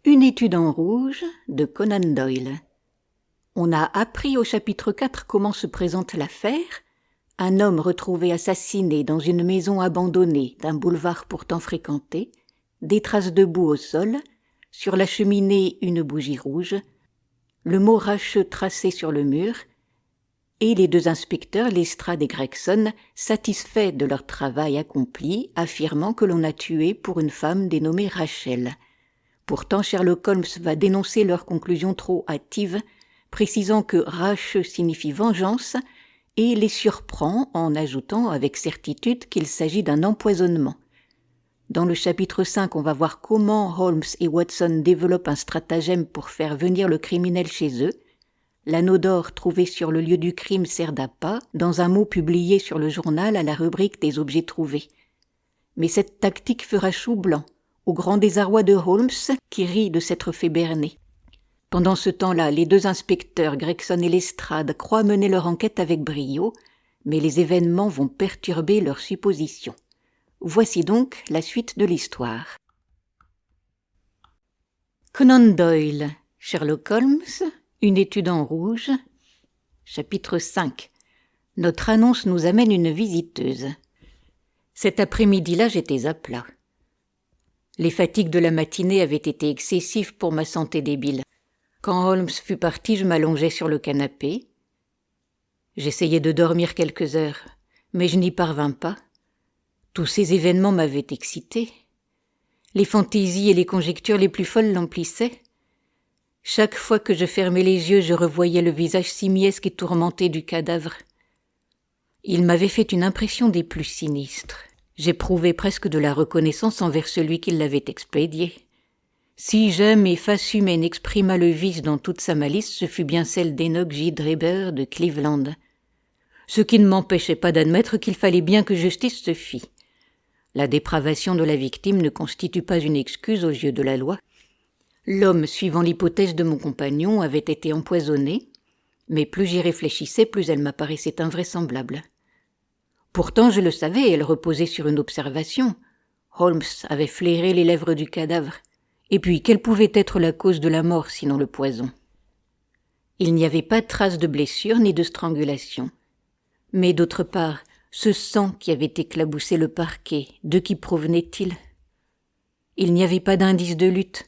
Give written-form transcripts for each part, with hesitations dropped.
Une étude en rouge de Conan Doyle. On a appris au chapitre 4 comment se présente l'affaire. Un homme retrouvé assassiné dans une maison abandonnée d'un boulevard pourtant fréquenté, des traces de boue au sol, sur la cheminée une bougie rouge, le mot racheux tracé sur le mur, et les deux inspecteurs, Lestrade et Gregson, satisfaits de leur travail accompli, affirmant que l'on a tué pour une femme dénommée Rachel. Pourtant, Sherlock Holmes va dénoncer leur conclusion trop hâtive, précisant que racheux signifie vengeance, et les surprend en ajoutant avec certitude qu'il s'agit d'un empoisonnement. Dans le chapitre 5, on va voir comment Holmes et Watson développent un stratagème pour faire venir le criminel chez eux. L'anneau d'or trouvé sur le lieu du crime sert d'appât, dans un mot publié sur le journal à la rubrique des objets trouvés. Mais cette tactique fera chou blanc, au grand désarroi de Holmes, qui rit de s'être fait berner. Pendant ce temps-là, les deux inspecteurs, Gregson et Lestrade, croient mener leur enquête avec brio, mais les événements vont perturber leurs suppositions. Voici donc la suite de l'histoire. Conan Doyle, Sherlock Holmes, une étude en rouge, chapitre 5. Notre annonce nous amène une visiteuse. Cet après-midi-là, j'étais à plat. Les fatigues de la matinée avaient été excessives pour ma santé débile. Quand Holmes fut parti, je m'allongeai sur le canapé. J'essayai de dormir quelques heures, mais je n'y parvins pas. Tous ces événements m'avaient excité. Les fantaisies et les conjectures les plus folles l'emplissaient. Chaque fois que je fermais les yeux, je revoyais le visage simiesque et tourmenté du cadavre. Il m'avait fait une impression des plus sinistres. J'éprouvais presque de la reconnaissance envers celui qui l'avait expédié. Si jamais face humaine exprima le vice dans toute sa malice, ce fut bien celle d'Enoch J. Drebber de Cleveland. Ce qui ne m'empêchait pas d'admettre qu'il fallait bien que justice se fît. La dépravation de la victime ne constitue pas une excuse aux yeux de la loi. L'homme, suivant l'hypothèse de mon compagnon, avait été empoisonné, mais plus j'y réfléchissais, plus elle m'apparaissait invraisemblable. Pourtant, je le savais, elle reposait sur une observation. Holmes avait flairé les lèvres du cadavre. Et puis, quelle pouvait être la cause de la mort, sinon le poison ? Il n'y avait pas de trace de blessure ni de strangulation. Mais d'autre part, ce sang qui avait éclaboussé le parquet, de qui provenait-il ? Il n'y avait pas d'indice de lutte,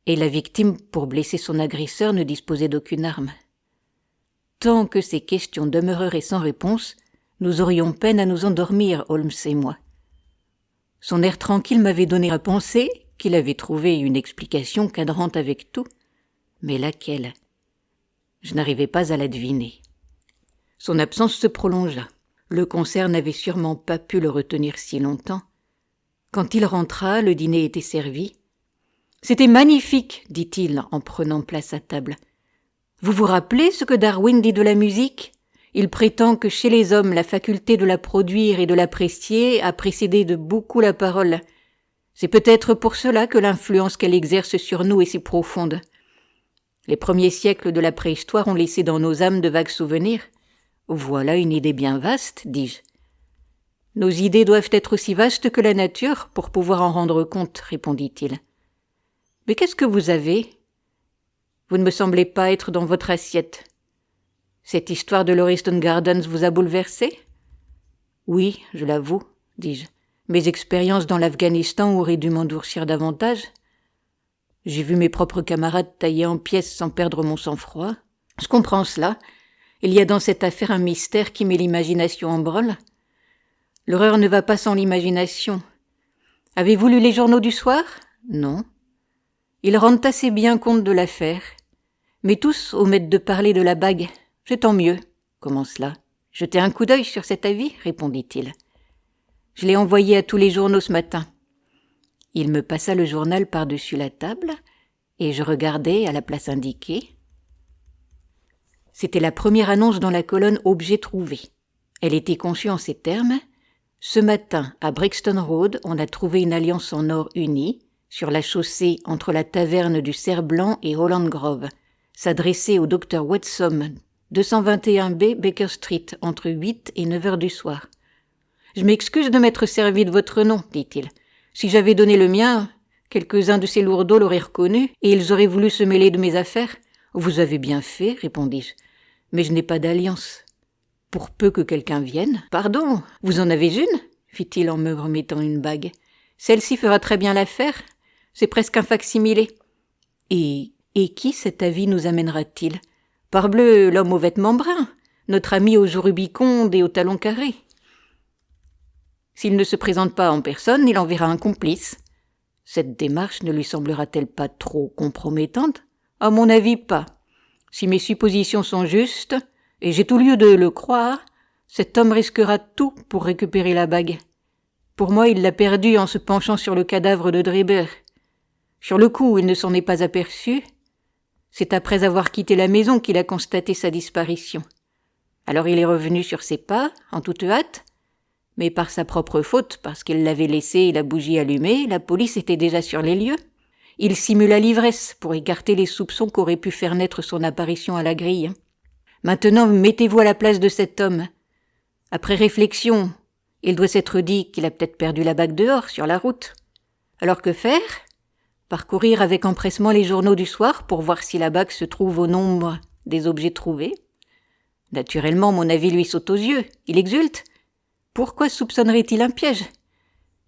et la victime, pour blesser son agresseur, ne disposait d'aucune arme. Tant que ces questions demeureraient sans réponse, nous aurions peine à nous endormir, Holmes et moi. Son air tranquille m'avait donné à penser qu'il avait trouvé une explication cadrante avec tout. Mais laquelle ? Je n'arrivais pas à la deviner. Son absence se prolongea. Le concert n'avait sûrement pas pu le retenir si longtemps. Quand il rentra, le dîner était servi. « C'était magnifique, dit-il en prenant place à table. Vous vous rappelez ce que Darwin dit de la musique ? Il prétend que chez les hommes, la faculté de la produire et de l'apprécier a précédé de beaucoup la parole. C'est peut-être pour cela que l'influence qu'elle exerce sur nous est si profonde. Les premiers siècles de la préhistoire ont laissé dans nos âmes de vagues souvenirs. Voilà une idée bien vaste, dis-je. Nos idées doivent être aussi vastes que la nature pour pouvoir en rendre compte, répondit-il. Mais qu'est-ce que vous avez ? Vous ne me semblez pas être dans votre assiette. Cette histoire de Lauriston Gardens vous a bouleversé ? Oui, je l'avoue, dis-je. Mes expériences dans l'Afghanistan auraient dû m'endurcir davantage. J'ai vu mes propres camarades taillés en pièces sans perdre mon sang-froid. Je comprends cela. Il y a dans cette affaire un mystère qui met l'imagination en branle. L'horreur ne va pas sans l'imagination. Avez-vous lu les journaux du soir ? Non. Ils rendent assez bien compte de l'affaire. Mais tous omettent de parler de la bague. C'est tant mieux. Comment cela ? Jetez un coup d'œil sur cet avis, répondit-il. Je l'ai envoyé à tous les journaux ce matin. Il me passa le journal par-dessus la table, et je regardai à la place indiquée. C'était la première annonce dans la colonne « Objets trouvés ». Elle était conçue en ces termes. Ce matin, à Brixton Road, on a trouvé une alliance en or unie, sur la chaussée entre la taverne du Cerf-Blanc et Holland Grove, s'adressait au docteur Watson, 221B Baker Street, entre 8 et 9 heures du soir. « Je m'excuse de m'être servi de votre nom, dit-il. Si j'avais donné le mien, Quelques-uns de ces lourdeaux l'auraient reconnu, et ils auraient voulu se mêler de mes affaires. Vous avez bien fait, répondis-je, mais je n'ai pas d'alliance. Pour peu que quelqu'un vienne. Pardon, vous en avez une? Fit-il en me remettant une bague. Celle-ci fera très bien l'affaire. C'est presque un fac-similé. Et qui cet avis nous amènera-t-il? Parbleu, l'homme aux vêtements bruns, notre ami aux joues rubicondes et aux talons carrés. S'il ne se présente pas en personne, il enverra un complice. Cette démarche ne lui semblera-t-elle pas trop compromettante? À mon avis, pas. Si mes suppositions sont justes, et j'ai tout lieu de le croire, cet homme risquera tout pour récupérer la bague. Pour moi, il l'a perdue en se penchant sur le cadavre de Dreber. Sur le coup, il ne s'en est pas aperçu. C'est après avoir quitté la maison qu'il a constaté sa disparition. Alors il est revenu sur ses pas, en toute hâte, mais par sa propre faute, parce qu'il l'avait laissé la bougie allumée, la police était déjà sur les lieux. Il simula l'ivresse pour écarter les soupçons qu'aurait pu faire naître son apparition à la grille. Maintenant, mettez-vous à la place de cet homme. Après réflexion, il doit s'être dit qu'il a peut-être perdu la bague dehors, sur la route. Alors que faire? Parcourir avec empressement les journaux du soir pour voir si la bague se trouve au nombre des objets trouvés? Naturellement, mon avis lui saute aux yeux. Il exulte. Pourquoi soupçonnerait-il un piège?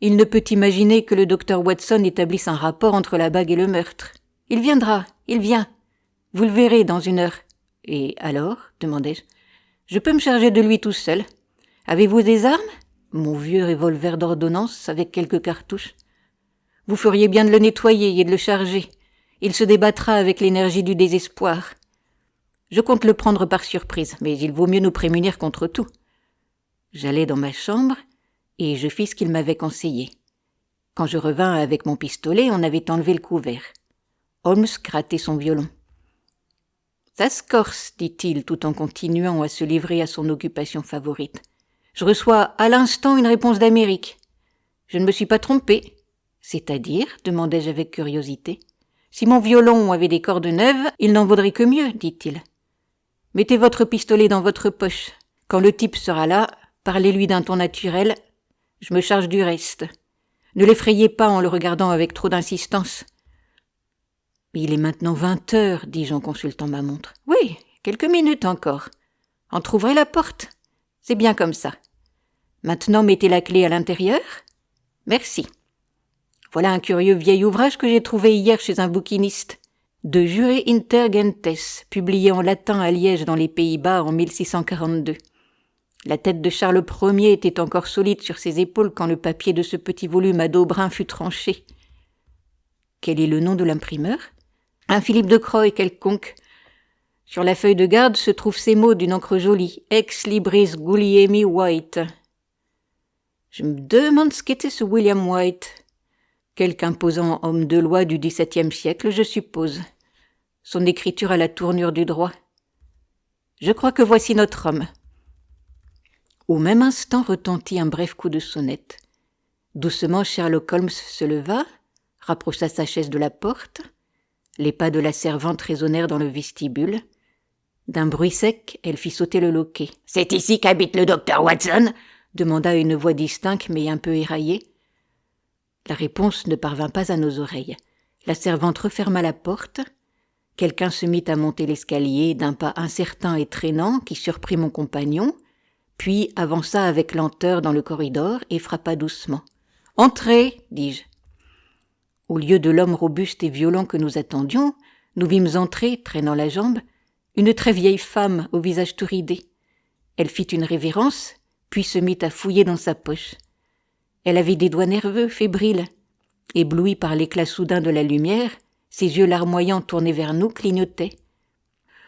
Il ne peut imaginer que le docteur Watson établisse un rapport entre la bague et le meurtre. Il viendra, il vient. Vous le verrez dans 1 heure. Et alors, demandai-je, je peux me charger de lui tout seul. Avez-vous des armes? Mon vieux revolver d'ordonnance avec quelques cartouches. Vous feriez bien de le nettoyer et de le charger. Il se débattra avec l'énergie du désespoir. Je compte le prendre par surprise, mais il vaut mieux nous prémunir contre tout. J'allai dans ma chambre et je fis ce qu'il m'avait conseillé. Quand je revins avec mon pistolet, on avait enlevé le couvert. Holmes grattait son violon. « Ça se corse, dit-il, tout en continuant à se livrer à son occupation favorite. Je reçois à l'instant une réponse d'Amérique. Je ne me suis pas trompé. C'est-à-dire, demandai-je avec curiosité. Si mon violon avait des cordes neuves, il n'en vaudrait que mieux, dit-il. Mettez votre pistolet dans votre poche. Quand le type sera là, parlez-lui d'un ton naturel. Je me charge du reste. Ne l'effrayez pas en le regardant avec trop d'insistance. Il est maintenant 20 heures, dis-je en consultant ma montre. Oui, quelques minutes encore. Entr'ouvrez la porte. C'est bien comme ça. Maintenant, mettez la clé à l'intérieur. Merci. Voilà un curieux vieil ouvrage que j'ai trouvé hier chez un bouquiniste. De Jure inter gentes, publié en latin à Liège dans les Pays-Bas en 1642. La tête de Charles Ier était encore solide sur ses épaules quand le papier de ce petit volume à dos brun fut tranché. Quel est le nom de l'imprimeur? Un Philippe de Croix quelconque. Sur la feuille de garde se trouvent ces mots d'une encre jolie. Ex libris Guliemi White. Je me demande ce qu'était ce William White. Quelque imposant homme de loi du XVIIe siècle, je suppose. Son écriture à la tournure du droit. Je crois que voici notre homme. Au même instant retentit un bref coup de sonnette. Doucement Sherlock Holmes se leva, rapprocha sa chaise de la porte. Les pas de la servante résonnèrent dans le vestibule. D'un bruit sec, elle fit sauter le loquet. « C'est ici qu'habite le docteur Watson ?» demanda une voix distincte mais un peu éraillée. La réponse ne parvint pas à nos oreilles. La servante referma la porte. Quelqu'un se mit à monter l'escalier d'un pas incertain et traînant qui surprit mon compagnon, puis avança avec lenteur dans le corridor et frappa doucement. « Entrez !» dis-je. Au lieu de l'homme robuste et violent que nous attendions, nous vîmes entrer, traînant la jambe, une très vieille femme au visage tout ridé. Elle fit une révérence, puis se mit à fouiller dans sa poche. Elle avait des doigts nerveux, fébriles. Ébloui par l'éclat soudain de la lumière, ses yeux larmoyants tournés vers nous clignotaient.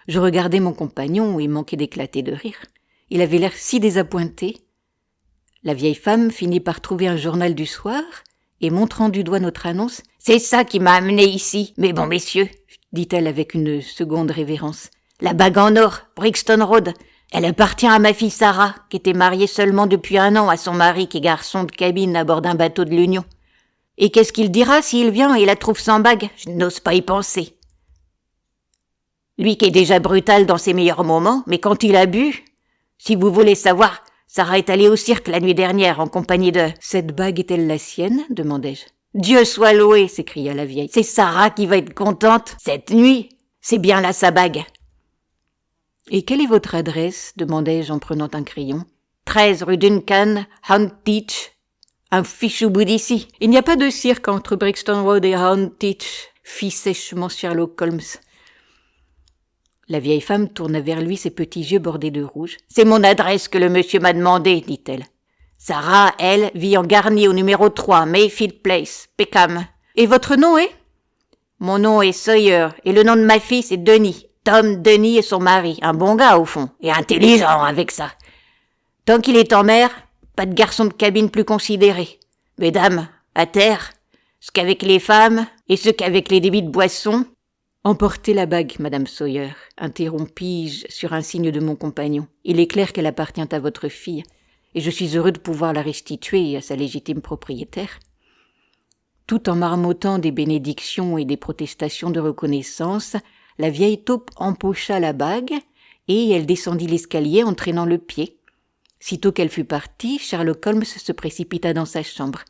Je regardai mon compagnon et manquai d'éclater de rire. Il avait l'air si désappointé. La vieille femme finit par trouver un journal du soir et, montrant du doigt notre annonce, « C'est ça qui m'a amené ici, mes bons messieurs !» dit-elle avec une seconde révérence. « La bague en or, Brixton Road. Elle appartient à ma fille Sarah, qui était mariée seulement depuis 1 an à son mari qui est garçon de cabine à bord d'un bateau de l'Union. Et qu'est-ce qu'il dira s'il vient et la trouve sans bague? Je n'ose pas y penser. Lui qui est déjà brutal dans ses meilleurs moments, mais quand il a bu... Si vous voulez savoir, Sarah est allée au cirque la nuit dernière en compagnie de... » « Cette bague est-elle la sienne ?» demandai-je. « Dieu soit loué, s'écria la vieille. C'est Sarah qui va être contente. Cette nuit, c'est bien là sa bague. Et quelle est votre adresse? Demandai-je en prenant un crayon. 13 rue Duncan, Houndditch. Un fichu bout d'ici. Il n'y a pas de cirque entre Brixton Road et Houndditch, fit sèchement Sherlock Holmes. La vieille femme tourna vers lui ses petits yeux bordés de rouge. « C'est mon adresse que le monsieur m'a demandé, dit-elle. Sarah, elle, vit en garni au numéro 3, Mayfield Place, Peckham. Et votre nom est? Mon nom est Sawyer, et le nom de ma fille, c'est Denis. Tom Denis et son mari. Un bon gars, au fond, et intelligent avec ça. Tant qu'il est en mer, pas de garçon de cabine plus considéré. Mesdames, à terre, ce qu'avec les femmes et ce qu'avec les débits de boissons. » Emportez la bague, Madame Sawyer, interrompis-je sur un signe de mon compagnon. Il est clair qu'elle appartient à votre fille, et je suis heureux de pouvoir la restituer à sa légitime propriétaire. Tout en marmottant des bénédictions et des protestations de reconnaissance, la vieille taupe empocha la bague, et elle descendit l'escalier en traînant le pied. Sitôt qu'elle fut partie, Sherlock Holmes se précipita dans sa chambre.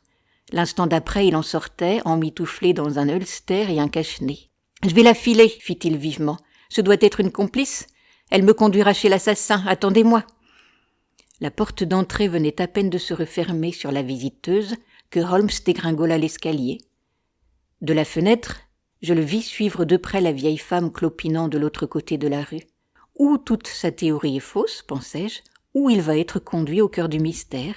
L'instant d'après, il en sortait, emmitouflé dans un ulster et un cache-nez. « Je vais la filer, fit-il vivement. Ce doit être une complice. Elle me conduira chez l'assassin. Attendez-moi. » La porte d'entrée venait à peine de se refermer sur la visiteuse que Holmes dégringola l'escalier. De la fenêtre, je le vis suivre de près la vieille femme clopinant de l'autre côté de la rue. Ou toute sa théorie est fausse, pensai-je, ou il va être conduit au cœur du mystère.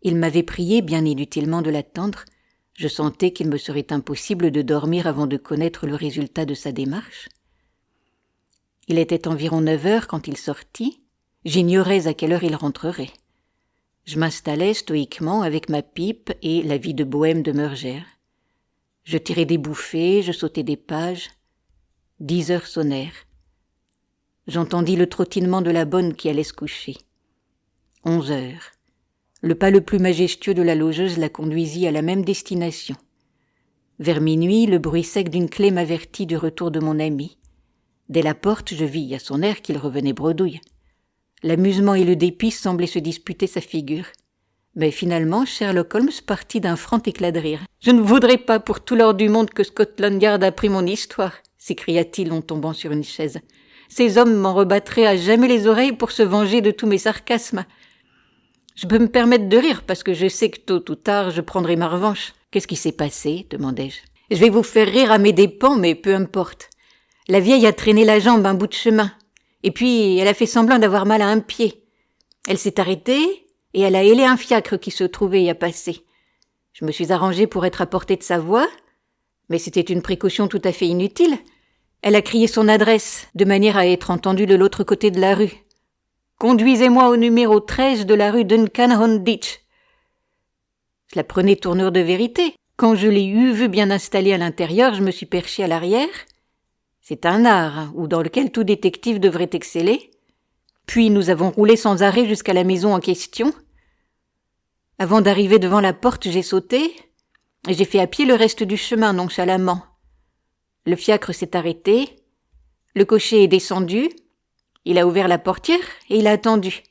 Il m'avait prié bien inutilement de l'attendre. Je sentais qu'il me serait impossible de dormir avant de connaître le résultat de sa démarche. Il était environ 9 heures quand il sortit. J'ignorais à quelle heure il rentrerait. Je m'installai stoïquement avec ma pipe et la vie de bohème de Murger. Je tirais des bouffées, je sautais des pages. 10 heures sonnèrent. J'entendis le trottinement de la bonne qui allait se coucher. 11 heures. Le pas le plus majestueux de la logeuse la conduisit à la même destination. Vers minuit, le bruit sec d'une clé m'avertit du retour de mon ami. Dès la porte, je vis à son air qu'il revenait bredouille. L'amusement et le dépit semblaient se disputer sa figure. Mais finalement, Sherlock Holmes partit d'un franc éclat de rire. « Je ne voudrais pas pour tout l'or du monde que Scotland Yard apprit mon histoire !» s'écria-t-il en tombant sur une chaise. « Ces hommes m'en rebattraient à jamais les oreilles pour se venger de tous mes sarcasmes. Je peux me permettre de rire parce que je sais que tôt ou tard je prendrai ma revanche. »« Qu'est-ce qui s'est passé ?» demandai-je. « Je vais vous faire rire à mes dépens, mais peu importe. La vieille a traîné la jambe un bout de chemin. Et puis, elle a fait semblant d'avoir mal à un pied. Elle s'est arrêtée et elle a hélé un fiacre qui se trouvait à passer. Je me suis arrangé pour être à portée de sa voix, mais c'était une précaution tout à fait inutile. Elle a crié son adresse, de manière à être entendue de l'autre côté de la rue. « Conduisez-moi au numéro 13 de la rue Duncan-Houndditch. » Je la prenais tournure de vérité. Quand je l'ai vue bien installée à l'intérieur, je me suis perché à l'arrière. C'est un art, ou dans lequel tout détective devrait exceller. Puis nous avons roulé sans arrêt jusqu'à la maison en question. Avant d'arriver devant la porte, j'ai sauté, et j'ai fait à pied le reste du chemin nonchalamment. Le fiacre s'est arrêté, le cocher est descendu, il a ouvert la portière et il a attendu.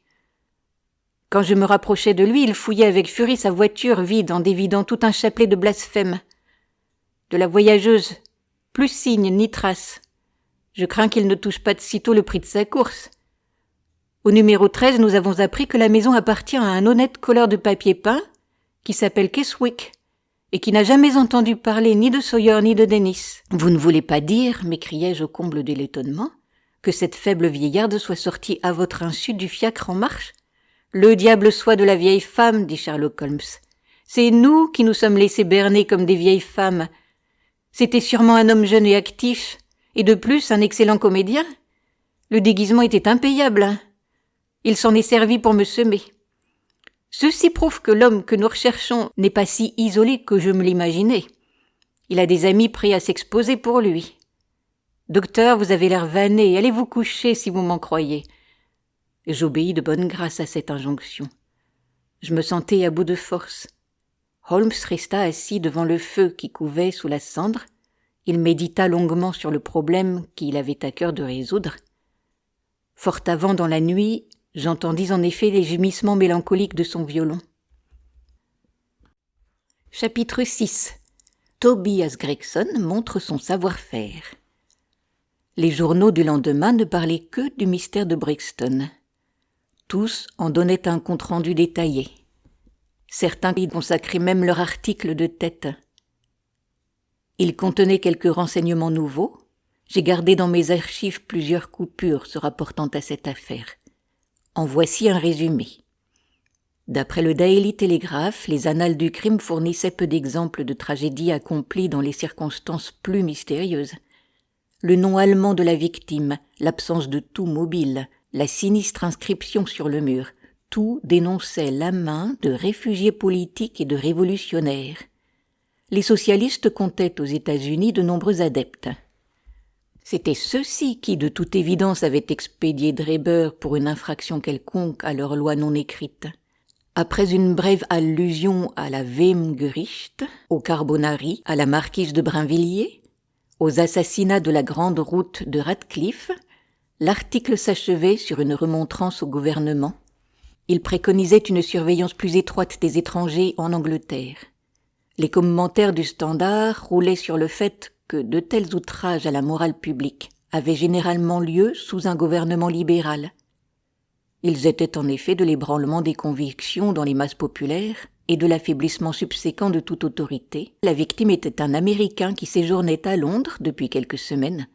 Quand je me rapprochais de lui, il fouillait avec furie sa voiture vide en dévidant tout un chapelet de blasphèmes. De la voyageuse, plus signe ni trace. Je crains qu'il ne touche pas de sitôt le prix de sa course. Au numéro 13, nous avons appris que la maison appartient à un honnête colleur de papier peint qui s'appelle Keswick et qui n'a jamais entendu parler ni de Sawyer ni de Dennis. « Vous ne voulez pas dire, m'écriai-je au comble de l'étonnement, que cette faible vieillarde soit sortie à votre insu du fiacre en marche ? » « Le diable soit de la vieille femme, dit Sherlock Holmes. C'est nous qui nous sommes laissés berner comme des vieilles femmes. C'était sûrement un homme jeune et actif, et de plus un excellent comédien. Le déguisement était impayable. Il s'en est servi pour me semer. Ceci prouve que l'homme que nous recherchons n'est pas si isolé que je me l'imaginais. Il a des amis prêts à s'exposer pour lui. Docteur, vous avez l'air vanné, allez vous coucher si vous m'en croyez. J'obéis de bonne grâce à cette injonction. Je me sentais à bout de force. Holmes resta assis devant le feu qui couvait sous la cendre. Il médita longuement sur le problème qu'il avait à cœur de résoudre. Fort avant dans la nuit, j'entendis en effet les gémissements mélancoliques de son violon. Chapitre 6. Tobias Gregson montre son savoir-faire. Les journaux du lendemain ne parlaient que du mystère de Brixton. Tous en donnaient un compte-rendu détaillé. Certains y consacraient même leur article de tête. Il contenait quelques renseignements nouveaux. J'ai gardé dans mes archives plusieurs coupures se rapportant à cette affaire. En voici un résumé. D'après le Daily Telegraph, les annales du crime fournissaient peu d'exemples de tragédies accomplies dans les circonstances plus mystérieuses. Le nom allemand de la victime, l'absence de tout mobile, la sinistre inscription sur le mur, tout dénonçait la main de réfugiés politiques et de révolutionnaires. Les socialistes comptaient aux États-Unis de nombreux adeptes. C'étaient ceux-ci qui, de toute évidence, avaient expédié Dreiber pour une infraction quelconque à leur loi non écrite. Après une brève allusion à la Wemgericht, au Carbonari, à la marquise de Brinvilliers, aux assassinats de la grande route de Radcliffe, l'article s'achevait sur une remontrance au gouvernement. Il préconisait une surveillance plus étroite des étrangers en Angleterre. Les commentaires du Standard roulaient sur le fait que de tels outrages à la morale publique avaient généralement lieu sous un gouvernement libéral. Ils étaient en effet de l'ébranlement des convictions dans les masses populaires et de l'affaiblissement subséquent de toute autorité. La victime était un Américain qui séjournait à Londres depuis quelques semaines.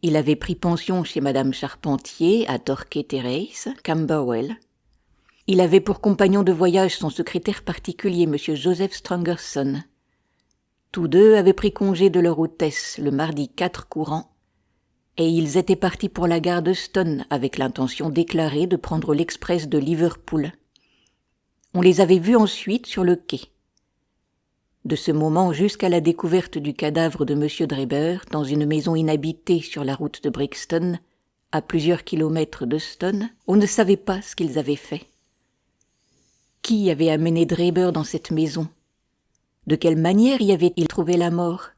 Il avait pris pension chez Madame Charpentier à Torquay Terrace, Camberwell. Il avait pour compagnon de voyage son secrétaire particulier, M. Joseph Stangerson. Tous deux avaient pris congé de leur hôtesse le mardi 4 courant, et ils étaient partis pour la gare de Stone avec l'intention déclarée de prendre l'express de Liverpool. On les avait vus ensuite sur le quai. De ce moment jusqu'à la découverte du cadavre de M. Dreiber dans une maison inhabitée sur la route de Brixton, à plusieurs kilomètres de Stone, on ne savait pas ce qu'ils avaient fait. Qui avait amené Dreiber dans cette maison? De quelle manière y avait-il trouvé la mort?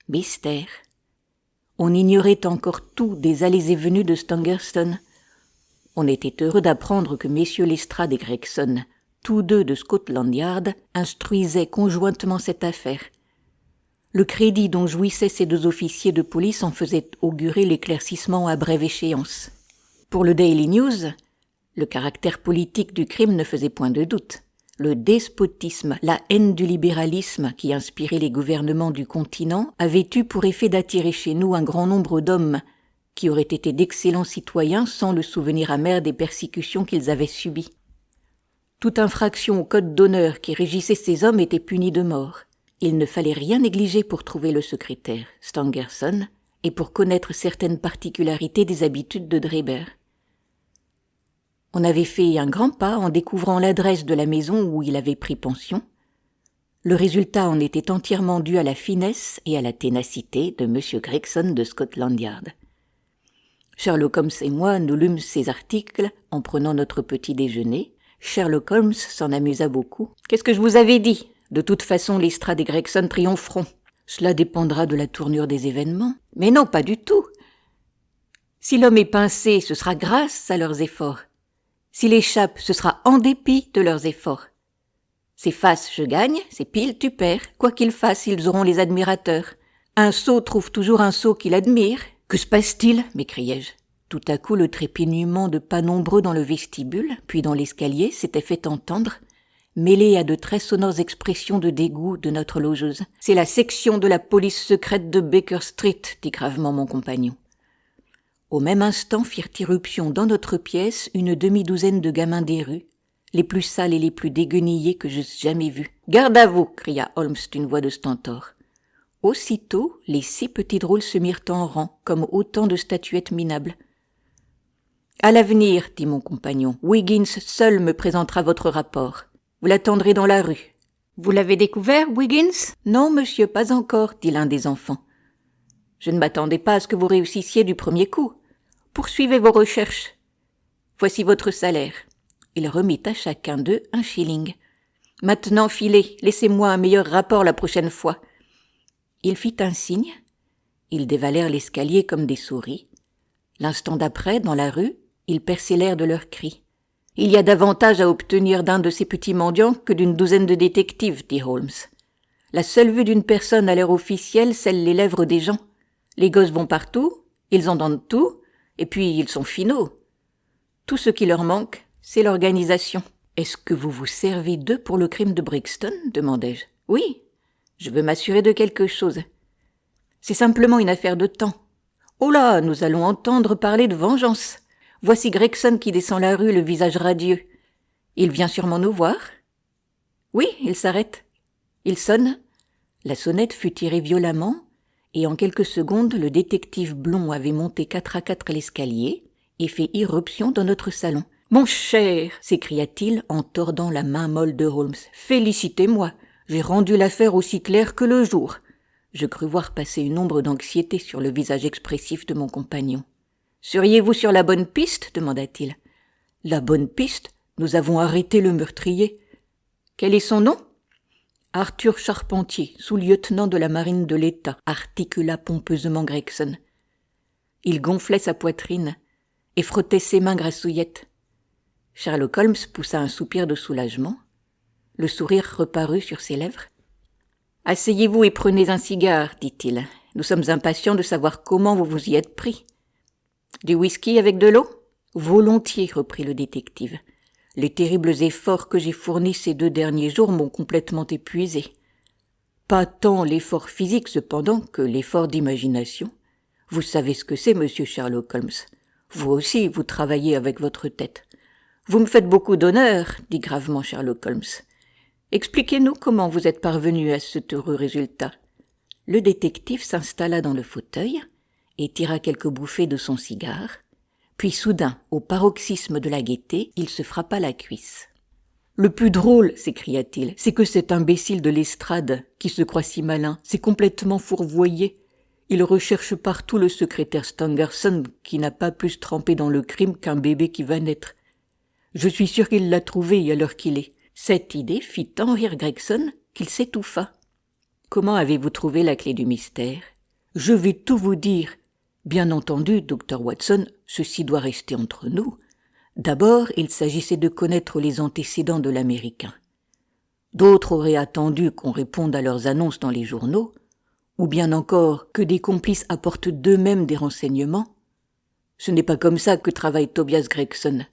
Mystère. On ignorait encore tout des allées et venues de Stangerson. On était heureux d'apprendre que messieurs Lestrade et Gregson, tous deux de Scotland Yard, instruisaient conjointement cette affaire. Le crédit dont jouissaient ces deux officiers de police en faisait augurer l'éclaircissement à brève échéance. Pour le Daily News, le caractère politique du crime ne faisait point de doute. Le despotisme, la haine du libéralisme qui inspirait les gouvernements du continent avaient eu pour effet d'attirer chez nous un grand nombre d'hommes qui auraient été d'excellents citoyens sans le souvenir amer des persécutions qu'ils avaient subies. Toute infraction au code d'honneur qui régissait ces hommes était punie de mort. Il ne fallait rien négliger pour trouver le secrétaire, Stangerson, et pour connaître certaines particularités des habitudes de Dreiber. On avait fait un grand pas en découvrant l'adresse de la maison où il avait pris pension. Le résultat en était entièrement dû à la finesse et à la ténacité de M. Gregson de Scotland Yard. Sherlock Holmes et moi nous lûmes ces articles en prenant notre petit déjeuner. Sherlock Holmes s'en amusa beaucoup. « Qu'est-ce que je vous avais dit? De toute façon, Lestrade et Gregson triompheront. Cela dépendra de la tournure des événements. » « Mais non, pas du tout. Si l'homme est pincé, ce sera grâce à leurs efforts. S'il échappe, ce sera en dépit de leurs efforts. C'est face, je gagne, c'est pile, tu perds. Quoi qu'ils fassent, ils auront les admirateurs. Un sot trouve toujours un sot qu'il admire. Que se passe-t-il? M'écriai-je. Tout à coup, le trépignement de pas nombreux dans le vestibule, puis dans l'escalier, s'était fait entendre, mêlé à de très sonores expressions de dégoût de notre logeuse. « C'est la section de la police secrète de Baker Street », dit gravement mon compagnon. Au même instant firent irruption dans notre pièce une demi-douzaine de gamins des rues, les plus sales et les plus déguenillés que j'eusse jamais vus. « Garde à vous !» cria Holmes d'une voix de stentor. Aussitôt, les 6 petits drôles se mirent en rang, comme autant de statuettes minables. « À l'avenir, dit mon compagnon, Wiggins seul me présentera votre rapport. Vous l'attendrez dans la rue. »« Vous l'avez découvert, Wiggins ?»« Non, monsieur, pas encore, dit l'un des enfants. Je ne m'attendais pas à ce que vous réussissiez du premier coup. Poursuivez vos recherches. Voici votre salaire. » Il remit à chacun d'eux 1 shilling. « Maintenant, filez, laissez-moi un meilleur rapport la prochaine fois. » Il fit un signe. Ils dévalèrent l'escalier comme des souris. L'instant d'après, dans la rue, ils percent l'air de leurs cris. Il y a davantage à obtenir d'un de ces petits mendiants que d'une douzaine de détectives, dit Holmes. La seule vue d'une personne à l'air officiel scelle les lèvres des gens. Les gosses vont partout, ils entendent tout, et puis ils sont finaux. Tout ce qui leur manque, c'est l'organisation. « Est-ce que vous vous servez d'eux pour le crime de Brixton ?» demandai-je. « Oui, je veux m'assurer de quelque chose. C'est simplement une affaire de temps. Oh là, nous allons entendre parler de vengeance. Voici Gregson qui descend la rue, le visage radieux. Il vient sûrement nous voir. » Oui, il s'arrête. Il sonne. La sonnette fut tirée violemment, et en quelques secondes, le détective blond avait monté 4 à 4 l'escalier et fait irruption dans notre salon. « Mon cher !» s'écria-t-il en tordant la main molle de Holmes. « Félicitez-moi, j'ai rendu l'affaire aussi claire que le jour. » Je crus voir passer une ombre d'anxiété sur le visage expressif de mon compagnon. « Seriez-vous sur la bonne piste ?» demanda-t-il. « La bonne piste ? Nous avons arrêté le meurtrier. »« Quel est son nom ?»« Arthur Charpentier, sous-lieutenant de la marine de l'État, » articula pompeusement Gregson. Il gonflait sa poitrine et frottait ses mains grassouillettes. Sherlock Holmes poussa un soupir de soulagement. Le sourire reparut sur ses lèvres. « Asseyez-vous et prenez un cigare, dit-il. Nous sommes impatients de savoir comment vous vous y êtes pris. »« Du whisky avec de l'eau ?»« Volontiers, reprit le détective. Les terribles efforts que j'ai fournis ces 2 derniers jours m'ont complètement épuisé. Pas tant l'effort physique, cependant, que l'effort d'imagination. Vous savez ce que c'est, monsieur Sherlock Holmes. Vous aussi, vous travaillez avec votre tête. Vous me faites beaucoup d'honneur, dit gravement Sherlock Holmes. Expliquez-nous comment vous êtes parvenu à cet heureux résultat. Le détective s'installa dans le fauteuil et tira quelques bouffées de son cigare. Puis soudain, au paroxysme de la gaieté, il se frappa la cuisse. « Le plus drôle, s'écria-t-il, c'est que cet imbécile de l'estrade, qui se croit si malin, s'est complètement fourvoyé. Il recherche partout le secrétaire Stangerson, qui n'a pas plus trempé dans le crime qu'un bébé qui va naître. Je suis sûr qu'il l'a trouvé à l'heure qu'il est. » Cette idée fit tant rire Gregson qu'il s'étouffa. « Comment avez-vous trouvé la clé du mystère ?»« Je vais tout vous dire. Bien entendu, Dr. Watson, ceci doit rester entre nous. D'abord, il s'agissait de connaître les antécédents de l'Américain. D'autres auraient attendu qu'on réponde à leurs annonces dans les journaux, ou bien encore que des complices apportent d'eux-mêmes des renseignements. Ce n'est pas comme ça que travaille Tobias Gregson.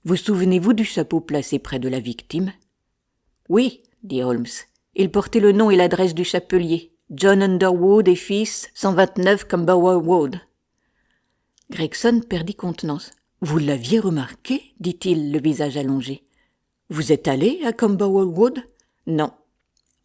Vous souvenez-vous du chapeau placé près de la victime ? »« Oui, dit Holmes. Il portait le nom et l'adresse du chapelier. John Underwood et fils, 129 Camberwell Road. » Gregson perdit contenance. « Vous l'aviez remarqué ?» dit-il, le visage allongé. « Vous êtes allé à Camberwell Road ?»« Non. »«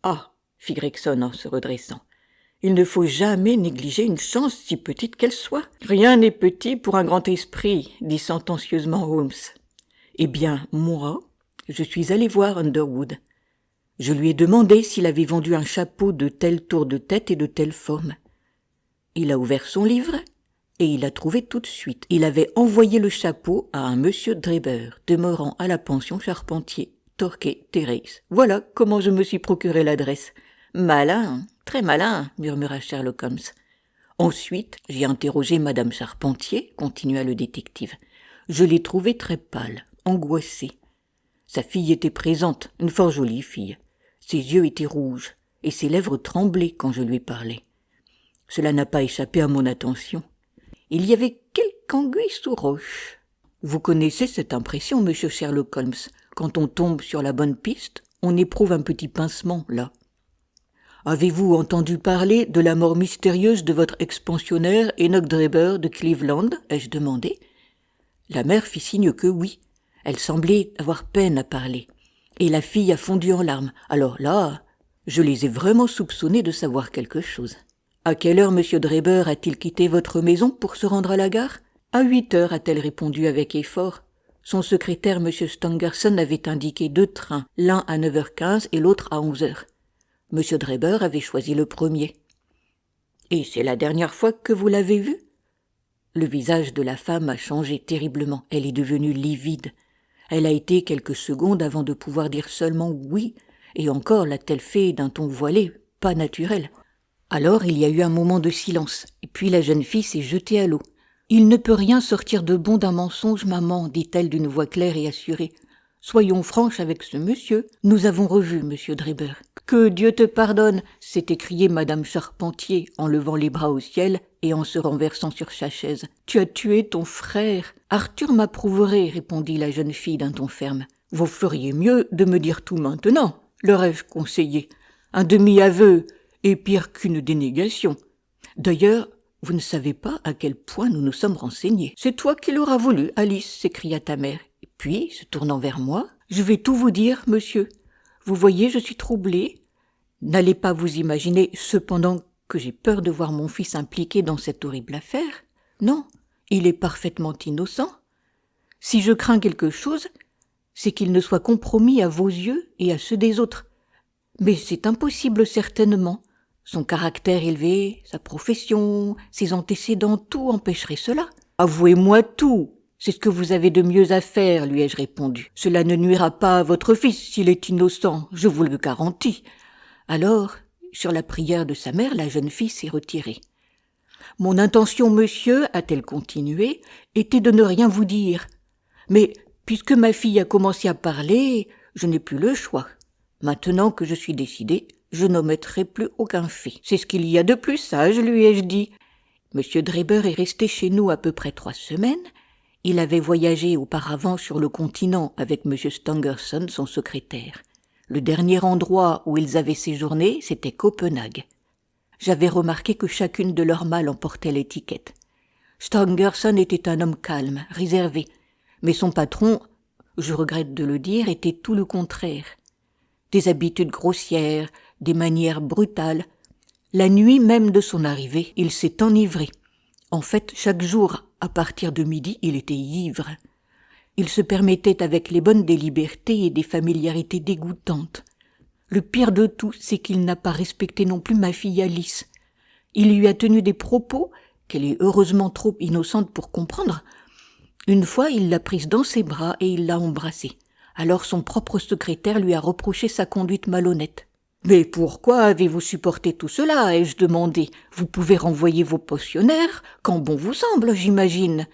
Ah !» fit Gregson en se redressant. « Il ne faut jamais négliger une chance, si petite qu'elle soit. »« Rien n'est petit pour un grand esprit, » dit sentencieusement Holmes. « Eh bien, moi, je suis allé voir Underwood. Je lui ai demandé s'il avait vendu un chapeau de telle tour de tête et de telle forme. Il a ouvert son livre et il l'a trouvé tout de suite. Il avait envoyé le chapeau à un monsieur Dreber, demeurant à la pension Charpentier, Torquay Terrace. Voilà comment je me suis procuré l'adresse. « Malin, très malin, » murmura Sherlock Holmes. « Ensuite, j'ai interrogé madame Charpentier, » continua le détective. « Je l'ai trouvée très pâle, angoissée. Sa fille était présente, une fort jolie fille. Ses yeux étaient rouges et ses lèvres tremblaient quand je lui parlais. Cela n'a pas échappé à mon attention. Il y avait quelque anguille sous roche. Vous connaissez cette impression, monsieur Sherlock Holmes. Quand on tombe sur la bonne piste, on éprouve un petit pincement, là. Avez-vous entendu parler de la mort mystérieuse de votre ex-pensionnaire Enoch Dreber de Cleveland ? Ai-je demandé. La mère fit signe que oui. Elle semblait avoir peine à parler. Et la fille a fondu en larmes. Alors là, je les ai vraiment soupçonnés de savoir quelque chose. À quelle heure M. Dreber a-t-il quitté votre maison pour se rendre à la gare ? À 8 heures, a-t-elle répondu avec effort. Son secrétaire, M. Stangerson, avait indiqué 2 trains, l'un à 9h15 et l'autre à 11h. M. Dreber avait choisi le premier. Et c'est la dernière fois que vous l'avez vu ? Le visage de la femme a changé terriblement. Elle est devenue livide. Elle a été quelques secondes avant de pouvoir dire seulement oui, et encore l'a-t-elle fait d'un ton voilé, pas naturel. Alors il y a eu un moment de silence, et puis la jeune fille s'est jetée à l'eau. Il ne peut rien sortir de bon d'un mensonge, maman, dit-elle d'une voix claire et assurée. Soyons franches avec ce monsieur. Nous avons revu monsieur Dreber. Que Dieu te pardonne, s'est écriée madame Charpentier en levant les bras au ciel et en se renversant sur sa chaise. Tu as tué ton frère. Arthur m'approuverait, répondit la jeune fille d'un ton ferme. Vous feriez mieux de me dire tout maintenant, leur ai-je conseillé. Un demi-aveu est pire qu'une dénégation. D'ailleurs, vous ne savez pas à quel point nous nous sommes renseignés. C'est toi qui l'auras voulu, Alice, s'écria ta mère. Et puis, se tournant vers moi, je vais tout vous dire, monsieur. Vous voyez, je suis troublée. N'allez pas vous imaginer, cependant, que j'ai peur de voir mon fils impliqué dans cette horrible affaire. Non, il est parfaitement innocent. Si je crains quelque chose, c'est qu'il ne soit compromis à vos yeux et à ceux des autres. Mais c'est impossible certainement. Son caractère élevé, sa profession, ses antécédents, tout empêcherait cela. Avouez-moi tout. C'est ce que vous avez de mieux à faire, lui ai-je répondu. Cela ne nuira pas à votre fils s'il est innocent, je vous le garantis. Alors, sur la prière de sa mère, la jeune fille s'est retirée. Mon intention, monsieur, a-t-elle continué, était de ne rien vous dire. Mais, puisque ma fille a commencé à parler, je n'ai plus le choix. Maintenant que je suis décidée, je n'omettrai plus aucun fait. C'est ce qu'il y a de plus sage, lui ai-je dit. Monsieur Dreber est resté chez nous à peu près 3 semaines. Il avait voyagé auparavant sur le continent avec monsieur Stangerson, son secrétaire. Le dernier endroit où ils avaient séjourné, c'était Copenhague. J'avais remarqué que chacune de leurs malles en portait l'étiquette. Stangerson était un homme calme, réservé, mais son patron, je regrette de le dire, était tout le contraire. Des habitudes grossières, des manières brutales. La nuit même de son arrivée, il s'est enivré. En fait, chaque jour, à partir de midi, il était ivre. Il se permettait avec les bonnes des libertés et des familiarités dégoûtantes. Le pire de tout, c'est qu'il n'a pas respecté non plus ma fille Alice. Il lui a tenu des propos qu'elle est heureusement trop innocente pour comprendre. Une fois, il l'a prise dans ses bras et il l'a embrassée. Alors son propre secrétaire lui a reproché sa conduite malhonnête. « Mais pourquoi avez-vous supporté tout cela ?» ai-je demandé. « Vous pouvez renvoyer vos pensionnaires quand bon vous semble, j'imagine. »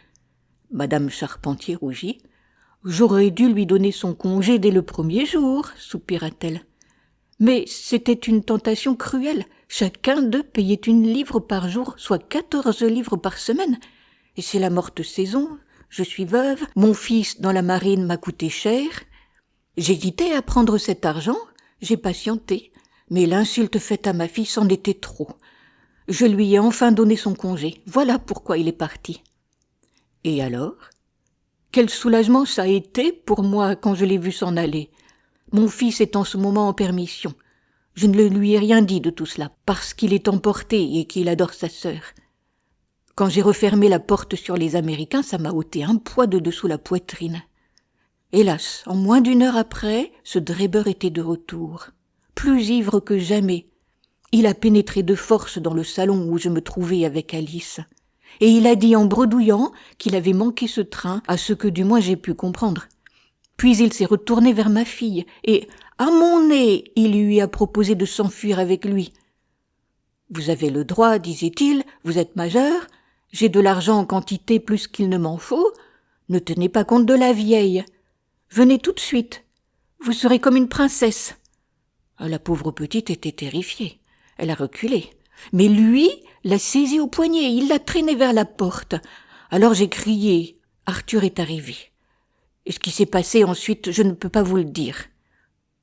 Madame Charpentier rougit. « J'aurais dû lui donner son congé dès le premier jour, » soupira-t-elle. Mais c'était une tentation cruelle. Chacun d'eux payait 1 livre par jour, soit 14 livres par semaine. Et c'est la morte saison. Je suis veuve. Mon fils dans la marine m'a coûté cher. J'hésitais à prendre cet argent. J'ai patienté. Mais l'insulte faite à ma fille c'en était trop. Je lui ai enfin donné son congé. Voilà pourquoi il est parti. Et alors ? Quel soulagement ça a été pour moi quand je l'ai vu s'en aller. Mon fils est en ce moment en permission. Je ne lui ai rien dit de tout cela, parce qu'il est emporté et qu'il adore sa sœur. Quand j'ai refermé la porte sur les Américains, ça m'a ôté un poids de dessous la poitrine. Hélas, en moins d'1 heure après, ce Dreber était de retour. Plus ivre que jamais. Il a pénétré de force dans le salon où je me trouvais avec Alice. Et il a dit en bredouillant qu'il avait manqué ce train, à ce que du moins j'ai pu comprendre. Puis il s'est retourné vers ma fille, et, à mon nez, il lui a proposé de s'enfuir avec lui. « Vous avez le droit, disait-il, vous êtes majeur, j'ai de l'argent en quantité plus qu'il ne m'en faut, ne tenez pas compte de la vieille. Venez tout de suite, vous serez comme une princesse. » La pauvre petite était terrifiée, elle a reculé. Mais lui l'a saisie au poignet, il l'a traînée vers la porte. Alors j'ai crié, Arthur est arrivé. Et ce qui s'est passé ensuite, je ne peux pas vous le dire.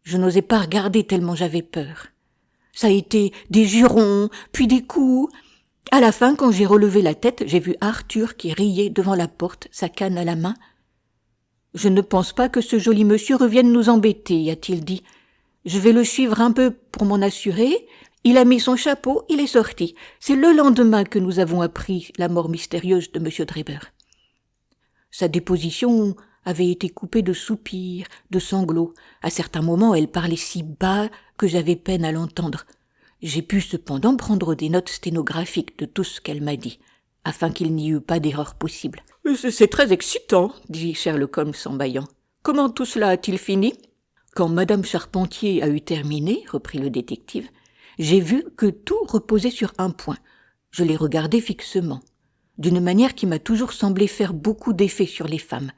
Je n'osais pas regarder tellement j'avais peur. Ça a été des jurons, puis des coups. À la fin, quand j'ai relevé la tête, j'ai vu Arthur qui riait devant la porte, sa canne à la main. « Je ne pense pas que ce joli monsieur revienne nous embêter, » a-t-il dit. « Je vais le suivre un peu pour m'en assurer. » Il a mis son chapeau, il est sorti. C'est le lendemain que nous avons appris la mort mystérieuse de M. Dreber. Sa déposition avait été coupée de soupirs, de sanglots. À certains moments, elle parlait si bas que j'avais peine à l'entendre. J'ai pu cependant prendre des notes sténographiques de tout ce qu'elle m'a dit, afin qu'il n'y eût pas d'erreur possible. « C'est très excitant, » dit Sherlock Holmes en bâillant. « Comment tout cela a-t-il fini ?» Quand Madame Charpentier a eu terminé, reprit le détective, j'ai vu que tout reposait sur un point. Je l'ai regardé fixement. d'une manière qui m'a toujours semblé faire beaucoup d'effet sur les femmes.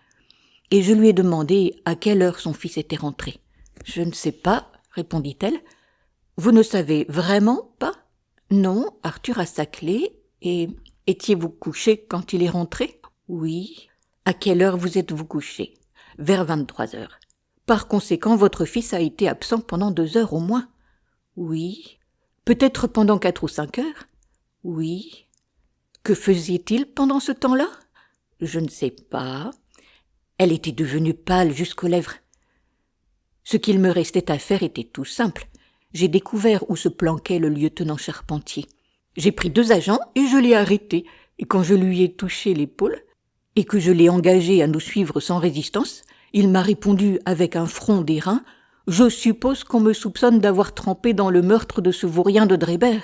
Et je lui ai demandé à quelle heure son fils était rentré. « Je ne sais pas, » répondit-elle. « Vous ne savez vraiment pas ?»« Non, Arthur a sa clé. Et étiez-vous couché quand il est rentré ?»« Oui. »« À quelle heure vous êtes-vous couché ?»« Vers 23 heures. »« Par conséquent, votre fils a été absent pendant 2 heures au moins ?»« Oui. »« Peut-être pendant 4 ou 5 heures ?»« Oui. »« Que faisait-il pendant ce temps-là ?»« Je ne sais pas. » Elle était devenue pâle jusqu'aux lèvres. Ce qu'il me restait à faire était tout simple. J'ai découvert où se planquait le lieutenant Charpentier. J'ai pris 2 agents et je l'ai arrêté. Et quand je lui ai touché l'épaule et que je l'ai engagé à nous suivre sans résistance, il m'a répondu avec un front d'airain « Je suppose qu'on me soupçonne d'avoir trempé dans le meurtre de ce vaurien de Drebber. »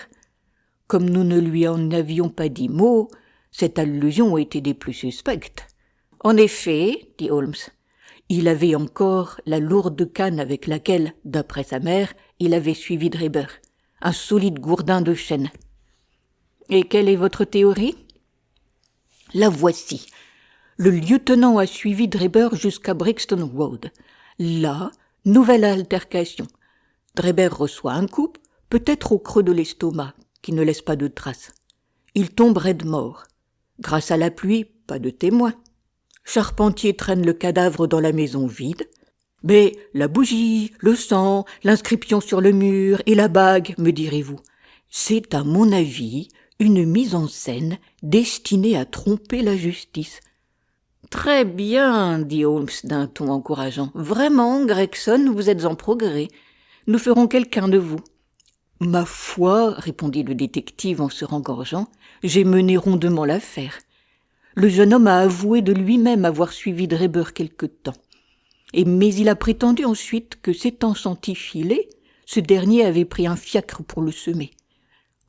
Comme nous ne lui en avions pas dit mot, cette allusion était des plus suspectes. « En effet, dit Holmes, il avait encore la lourde canne avec laquelle, d'après sa mère, il avait suivi Drebber, un solide gourdin de chêne. »« Et quelle est votre théorie ?»« La voici. Le lieutenant a suivi Drebber jusqu'à Brixton Road. Là, nouvelle altercation. Drebber reçoit un coup, peut-être au creux de l'estomac, qui ne laisse pas de traces. Il tombe raide mort. Grâce à la pluie, pas de témoin. Charpentier traîne le cadavre dans la maison vide. Mais la bougie, le sang, l'inscription sur le mur et la bague, me direz-vous, c'est à mon avis une mise en scène destinée à tromper la justice. « Très bien, dit Holmes d'un ton encourageant. Vraiment, Gregson, vous êtes en progrès. Nous ferons quelqu'un de vous. »« Ma foi, répondit le détective en se rengorgeant, j'ai mené rondement l'affaire. Le jeune homme a avoué de lui-même avoir suivi Drebber quelque temps. Mais il a prétendu ensuite que s'étant senti filer, ce dernier avait pris un fiacre pour le semer.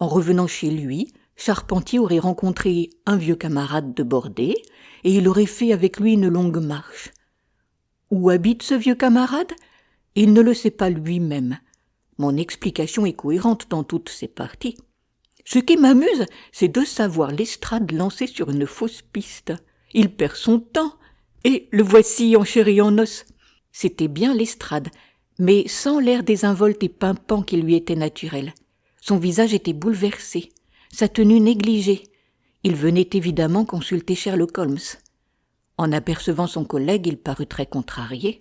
En revenant chez lui, Charpentier aurait rencontré un vieux camarade de bordée et il aurait fait avec lui une longue marche. Où habite ce vieux camarade ? Il ne le sait pas lui-même. Mon explication est cohérente dans toutes ses parties. Ce qui m'amuse, c'est de savoir Lestrade lancé sur une fausse piste. Il perd son temps, et le voici en chair et en os. C'était bien Lestrade, mais sans l'air désinvolte et pimpant qui lui était naturel. Son visage était bouleversé, sa tenue négligée. Il venait évidemment consulter Sherlock Holmes. En apercevant son collègue, il parut très contrarié.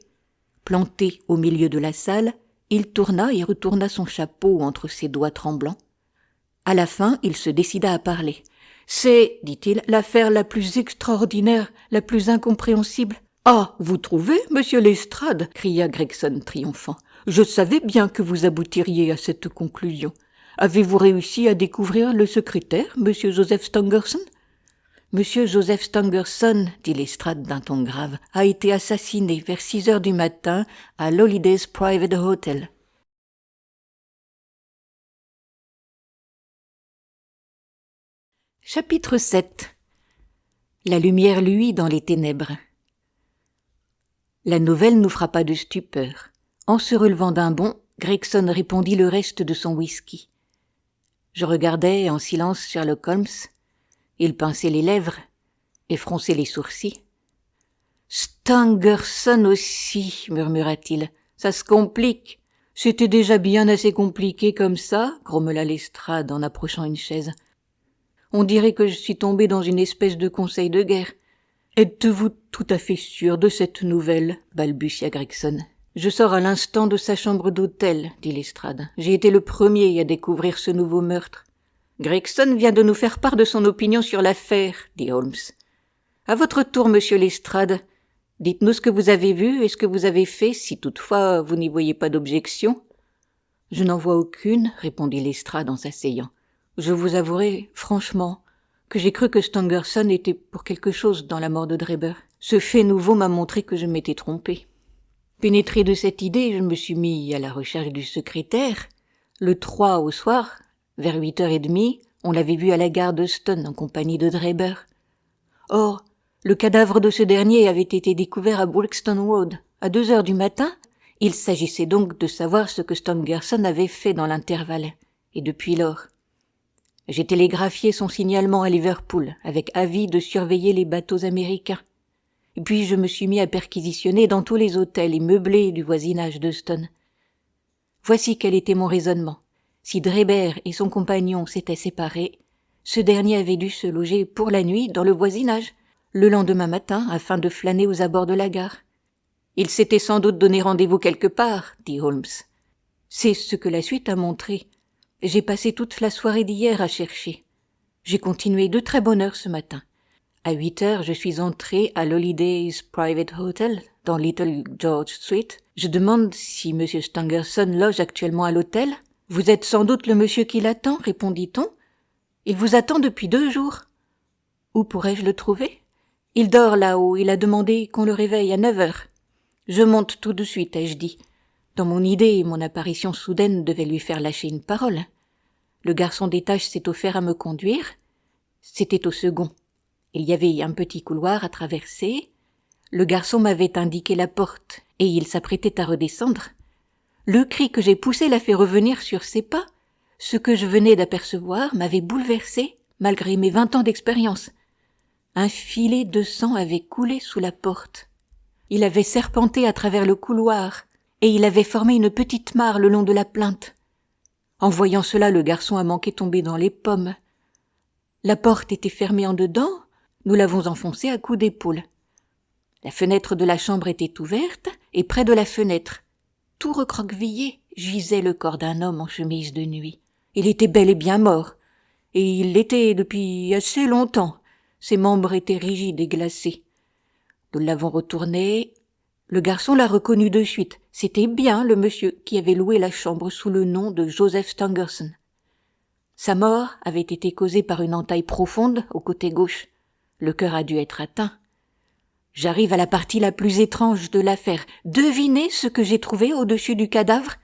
Planté au milieu de la salle, il tourna et retourna son chapeau entre ses doigts tremblants. À la fin, il se décida à parler. « C'est, dit-il, l'affaire la plus extraordinaire, la plus incompréhensible. »« Ah, vous trouvez, monsieur Lestrade » cria Gregson triomphant. « Je savais bien que vous aboutiriez à cette conclusion. Avez-vous réussi à découvrir le secrétaire, monsieur Joseph Stangerson ?»« Monsieur Joseph Stangerson, dit Lestrade d'un ton grave, a été assassiné vers 6 heures du matin à l'Holidays Private Hotel. » Chapitre 7. La lumière luit dans les ténèbres. La nouvelle nous frappa de stupeur. En se relevant d'un bond, Gregson répondit le reste de son whisky. Je regardais en silence Sherlock Holmes. Il pinçait les lèvres et fronçait les sourcils. « Stangerson aussi, murmura-t-il. Ça se complique. C'était déjà bien assez compliqué comme ça, grommela Lestrade en approchant une chaise. On dirait que je suis tombé dans une espèce de conseil de guerre. Êtes-vous tout à fait sûr de cette nouvelle, balbutia Gregson. Je sors à l'instant de sa chambre d'hôtel, dit Lestrade. J'ai été le premier à découvrir ce nouveau meurtre. Gregson vient de nous faire part de son opinion sur l'affaire, dit Holmes. À votre tour, monsieur Lestrade, dites-nous ce que vous avez vu et ce que vous avez fait, si toutefois vous n'y voyez pas d'objection. Je n'en vois aucune, répondit Lestrade en s'asseyant. Je vous avouerai, franchement, que j'ai cru que Stangerson était pour quelque chose dans la mort de Drebber. Ce fait nouveau m'a montré que je m'étais trompé. Pénétré de cette idée, je me suis mis à la recherche du secrétaire. Le 3 au soir, vers 8h30, on l'avait vu à la gare de Stone en compagnie de Drebber. Or, le cadavre de ce dernier avait été découvert à Brixton Road, à 2h du matin. Il s'agissait donc de savoir ce que Stangerson avait fait dans l'intervalle, et depuis lors. J'ai télégraphié son signalement à Liverpool, avec avis de surveiller les bateaux américains. Et puis je me suis mis à perquisitionner dans tous les hôtels et meublés du voisinage d'Euston. Voici quel était mon raisonnement. Si Drebert et son compagnon s'étaient séparés, ce dernier avait dû se loger pour la nuit dans le voisinage, le lendemain matin, afin de flâner aux abords de la gare. Il s'était sans doute donné rendez-vous quelque part, dit Holmes. C'est ce que la suite a montré. J'ai passé toute la soirée d'hier à chercher. J'ai continué de très bonne heure ce matin. À 8 heures, je suis entré à l'Holidays Private Hotel, dans Little George Street. Je demande si M. Stangerson loge actuellement à l'hôtel. Vous êtes sans doute le monsieur qui l'attend, répondit-on. Il vous attend depuis 2 jours. Où pourrais-je le trouver? Il dort là-haut, il a demandé qu'on le réveille à 9 heures. Je monte tout de suite, ai-je dit. Dans mon idée, mon apparition soudaine devait lui faire lâcher une parole. Le garçon d'étage s'est offert à me conduire. C'était au second. Il y avait un petit couloir à traverser. Le garçon m'avait indiqué la porte, et il s'apprêtait à redescendre. Le cri que j'ai poussé l'a fait revenir sur ses pas. Ce que je venais d'apercevoir m'avait bouleversé, malgré mes 20 ans d'expérience. Un filet de sang avait coulé sous la porte. Il avait serpenté à travers le couloir, et il avait formé une petite mare le long de la plinthe. En voyant cela, le garçon a manqué tomber dans les pommes. La porte était fermée en dedans, nous l'avons enfoncée à coups d'épaule. La fenêtre de la chambre était ouverte, et près de la fenêtre, tout recroquevillé, gisait le corps d'un homme en chemise de nuit. Il était bel et bien mort, et il l'était depuis assez longtemps. Ses membres étaient rigides et glacés. Nous l'avons retourné. Le garçon l'a reconnu de suite. C'était bien le monsieur qui avait loué la chambre sous le nom de Joseph Stangerson. Sa mort avait été causée par une entaille profonde au côté gauche. Le cœur a dû être atteint. J'arrive à la partie la plus étrange de l'affaire. Devinez ce que j'ai trouvé au-dessus du cadavre?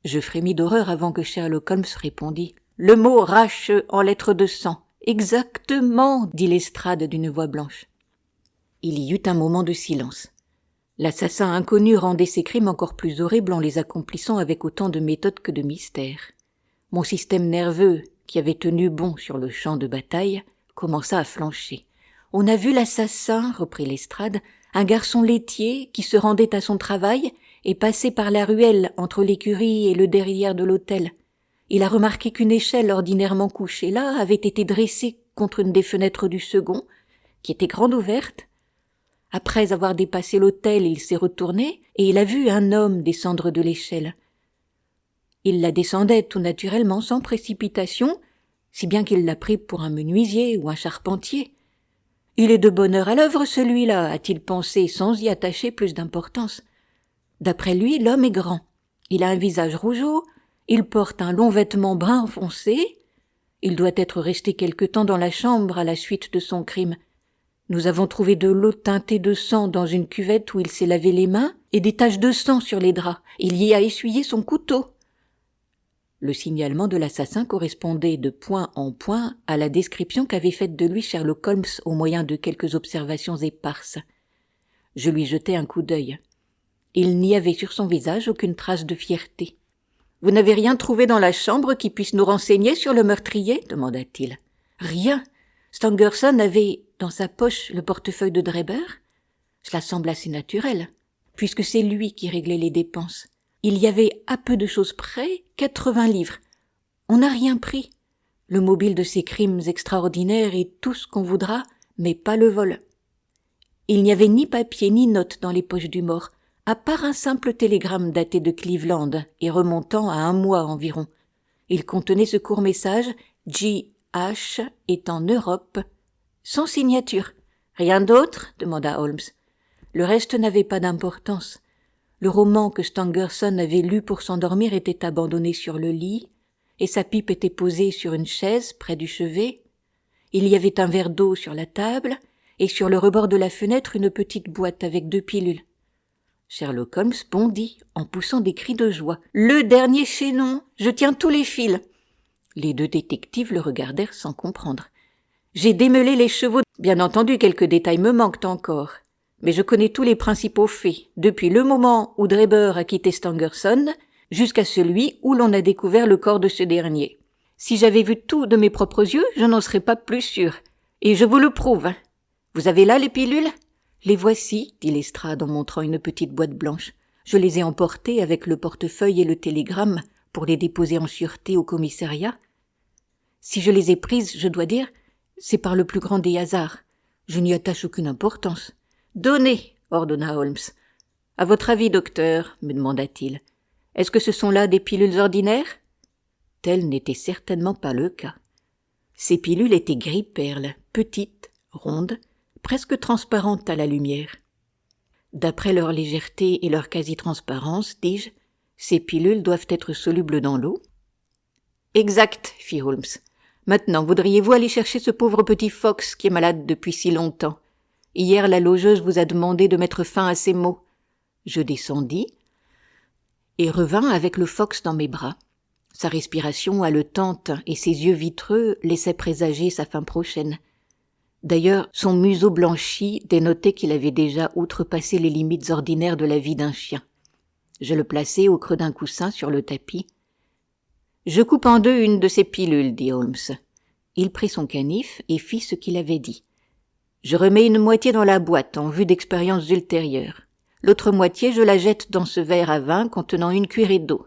Je frémis d'horreur avant que Sherlock Holmes répondît. Le mot rache en lettres de sang. Exactement, dit Lestrade d'une voix blanche. Il y eut un moment de silence. L'assassin inconnu rendait ses crimes encore plus horribles en les accomplissant avec autant de méthode que de mystère. Mon système nerveux, qui avait tenu bon sur le champ de bataille, commença à flancher. On a vu l'assassin, reprit Lestrade, un garçon laitier qui se rendait à son travail et passait par la ruelle entre l'écurie et le derrière de l'hôtel. Il a remarqué qu'une échelle ordinairement couchée là avait été dressée contre une des fenêtres du second, qui était grande ouverte. Après avoir dépassé l'hôtel, il s'est retourné et il a vu un homme descendre de l'échelle. Il la descendait tout naturellement, sans précipitation, si bien qu'il l'a pris pour un menuisier ou un charpentier. Il est de bonne heure à l'œuvre, celui-là, a-t-il pensé, sans y attacher plus d'importance. D'après lui, l'homme est grand. Il a un visage rougeau, il porte un long vêtement brun foncé. Il doit être resté quelque temps dans la chambre à la suite de son crime. Nous avons trouvé de l'eau teintée de sang dans une cuvette où il s'est lavé les mains et des taches de sang sur les draps. Il y a essuyé son couteau. Le signalement de l'assassin correspondait de point en point à la description qu'avait faite de lui Sherlock Holmes au moyen de quelques observations éparses. Je lui jetai un coup d'œil. Il n'y avait sur son visage aucune trace de fierté. « Vous n'avez rien trouvé dans la chambre qui puisse nous renseigner sur le meurtrier ?» demanda-t-il. « Rien. Stangerson avait dans sa poche le portefeuille de Drebert. Cela semble assez naturel, puisque c'est lui qui réglait les dépenses. Il y avait à peu de choses près 80 livres. On n'a rien pris. Le mobile de ces crimes extraordinaires est tout ce qu'on voudra, mais pas le vol. Il n'y avait ni papier ni note dans les poches du mort, à part un simple télégramme daté de Cleveland et remontant à 1 mois environ. Il contenait ce court message « J.H. est en Europe », sans signature. « Rien d'autre » demanda Holmes. Le reste n'avait pas d'importance. Le roman que Stangerson avait lu pour s'endormir était abandonné sur le lit, et sa pipe était posée sur une chaise près du chevet. Il y avait un verre d'eau sur la table, et sur le rebord de la fenêtre une petite boîte avec 2 pilules. Sherlock Holmes bondit en poussant des cris de joie. « Le dernier chaînon! Je tiens tous les fils !» Les 2 détectives le regardèrent sans comprendre. « J'ai démêlé les chevaux. Bien entendu, quelques détails me manquent encore. Mais je connais tous les principaux faits, depuis le moment où Drebert a quitté Stangerson jusqu'à celui où l'on a découvert le corps de ce dernier. Si j'avais vu tout de mes propres yeux, je n'en serais pas plus sûre. Et je vous le prouve. Vous avez là les pilules ? Les voici, dit Lestrade en montrant une petite boîte blanche. Je les ai emportées avec le portefeuille et le télégramme pour les déposer en sûreté au commissariat. Si je les ai prises, je dois dire, c'est par le plus grand des hasards. Je n'y attache aucune importance. Donnez, ordonna Holmes. À votre avis, docteur, me demanda-t-il, est-ce que ce sont là des pilules ordinaires ? Tel n'était certainement pas le cas. Ces pilules étaient gris-perle, petites, rondes, presque transparentes à la lumière. D'après leur légèreté et leur quasi-transparence, dis-je, ces pilules doivent être solubles dans l'eau. Exact, fit Holmes. Maintenant, voudriez-vous aller chercher ce pauvre petit Fox qui est malade depuis si longtemps ? Hier, la logeuse vous a demandé de mettre fin à ses maux. Je descendis et revins avec le Fox dans mes bras. Sa respiration haletante et ses yeux vitreux laissaient présager sa fin prochaine. D'ailleurs, son museau blanchi dénotait qu'il avait déjà outrepassé les limites ordinaires de la vie d'un chien. Je le plaçai au creux d'un coussin sur le tapis. « Je coupe en deux une de ces pilules, dit Holmes. » Il prit son canif et fit ce qu'il avait dit. « Je remets une moitié dans la boîte en vue d'expériences ultérieures. L'autre moitié, je la jette dans ce verre à vin contenant une cuillerée d'eau.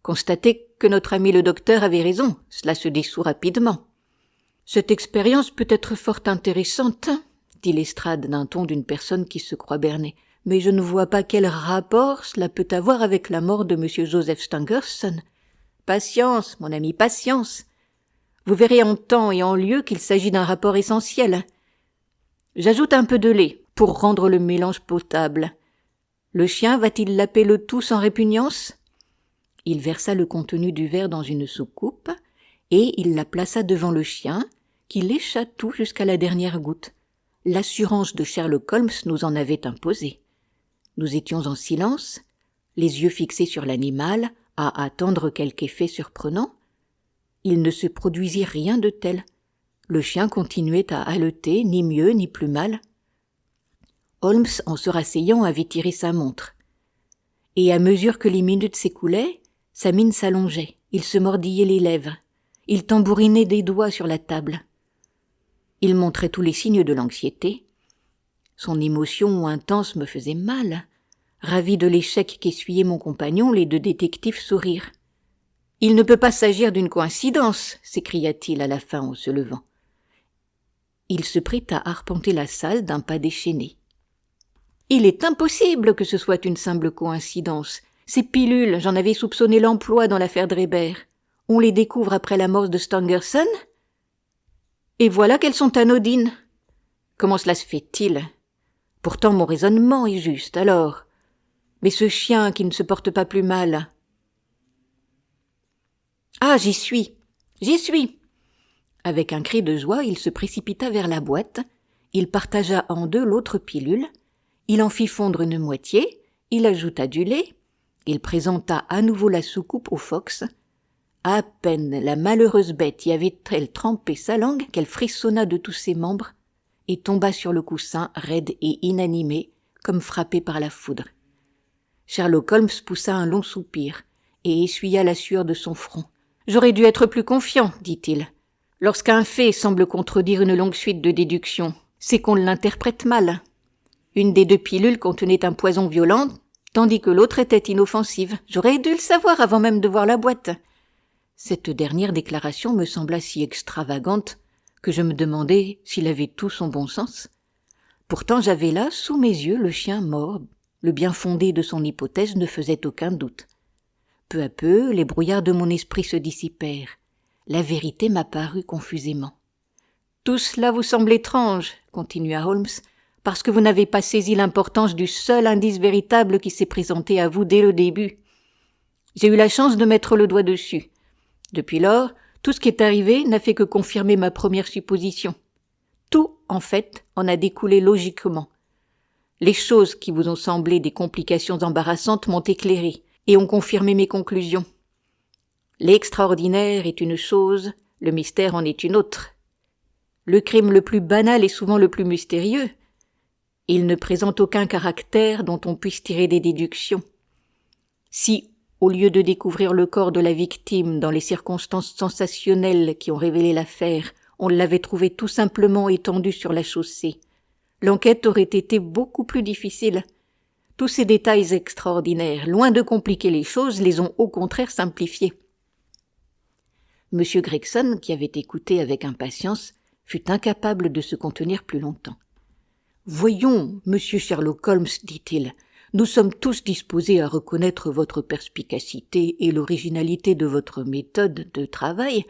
Constatez que notre ami le docteur avait raison, cela se dissout rapidement. »« Cette expérience peut être fort intéressante, dit Lestrade d'un ton d'une personne qui se croit bernée. « Mais je ne vois pas quel rapport cela peut avoir avec la mort de M. Joseph Stangerson. Patience, mon ami, patience. Vous verrez en temps et en lieu qu'il s'agit d'un rapport essentiel. J'ajoute un peu de lait pour rendre le mélange potable. Le chien va-t-il laper le tout sans répugnance ?» Il versa le contenu du verre dans une soucoupe et il la plaça devant le chien, qui lécha tout jusqu'à la dernière goutte. L'assurance de Sherlock Holmes nous en avait imposé. Nous étions en silence, les yeux fixés sur l'animal, à attendre quelque effet surprenant. Il ne se produisit rien de tel. Le chien continuait à haleter, ni mieux ni plus mal. Holmes, en se rasseyant, avait tiré sa montre. Et à mesure que les minutes s'écoulaient, sa mine s'allongeait, il se mordillait les lèvres, il tambourinait des doigts sur la table. Il montrait tous les signes de l'anxiété. Son émotion intense me faisait mal. Ravis de l'échec qu'essuyait mon compagnon, les deux détectives sourirent. « Il ne peut pas s'agir d'une coïncidence !» s'écria-t-il à la fin en se levant. Il se prit à arpenter la salle d'un pas déchaîné. « Il est impossible que ce soit une simple coïncidence. Ces pilules, j'en avais soupçonné l'emploi dans l'affaire Drebert. On les découvre après la mort de Stangerson ? Et voilà qu'elles sont anodines. Comment cela se fait-il ? Pourtant mon raisonnement est juste, alors. Mais ce chien qui ne se porte pas plus mal. Ah, j'y suis. Avec un cri de joie, il se précipita vers la boîte. Il partagea en deux l'autre pilule. Il en fit fondre une moitié. Il ajouta du lait. Il présenta à nouveau la soucoupe au Fox. À peine la malheureuse bête y avait-elle trempé sa langue qu'elle frissonna de tous ses membres et tomba sur le coussin, raide et inanimée, comme frappée par la foudre. Sherlock Holmes poussa un long soupir et essuya la sueur de son front. « J'aurais dû être plus confiant, dit-il. Lorsqu'un fait semble contredire une longue suite de déductions, c'est qu'on l'interprète mal. Une des deux pilules contenait un poison violent, tandis que l'autre était inoffensive. J'aurais dû le savoir avant même de voir la boîte. » Cette dernière déclaration me sembla si extravagante que je me demandais s'il avait tout son bon sens. Pourtant j'avais là, sous mes yeux, le chien mort. Le bien fondé de son hypothèse ne faisait aucun doute. Peu à peu, les brouillards de mon esprit se dissipèrent. La vérité m'apparut confusément. « Tout cela vous semble étrange, » continua Holmes, « parce que vous n'avez pas saisi l'importance du seul indice véritable qui s'est présenté à vous dès le début. J'ai eu la chance de mettre le doigt dessus. Depuis lors, tout ce qui est arrivé n'a fait que confirmer ma première supposition. Tout, en fait, en a découlé logiquement. Les choses qui vous ont semblé des complications embarrassantes m'ont éclairé et ont confirmé mes conclusions. L'extraordinaire est une chose, le mystère en est une autre. Le crime le plus banal est souvent le plus mystérieux. Il ne présente aucun caractère dont on puisse tirer des déductions. Si Au lieu de découvrir le corps de la victime dans les circonstances sensationnelles qui ont révélé l'affaire, on l'avait trouvé tout simplement étendu sur la chaussée. L'enquête aurait été beaucoup plus difficile. Tous ces détails extraordinaires, loin de compliquer les choses, les ont au contraire simplifiées. M. Gregson, qui avait écouté avec impatience, fut incapable de se contenir plus longtemps. « Voyons, monsieur Sherlock Holmes, dit-il, nous sommes tous disposés à reconnaître votre perspicacité et l'originalité de votre méthode de travail,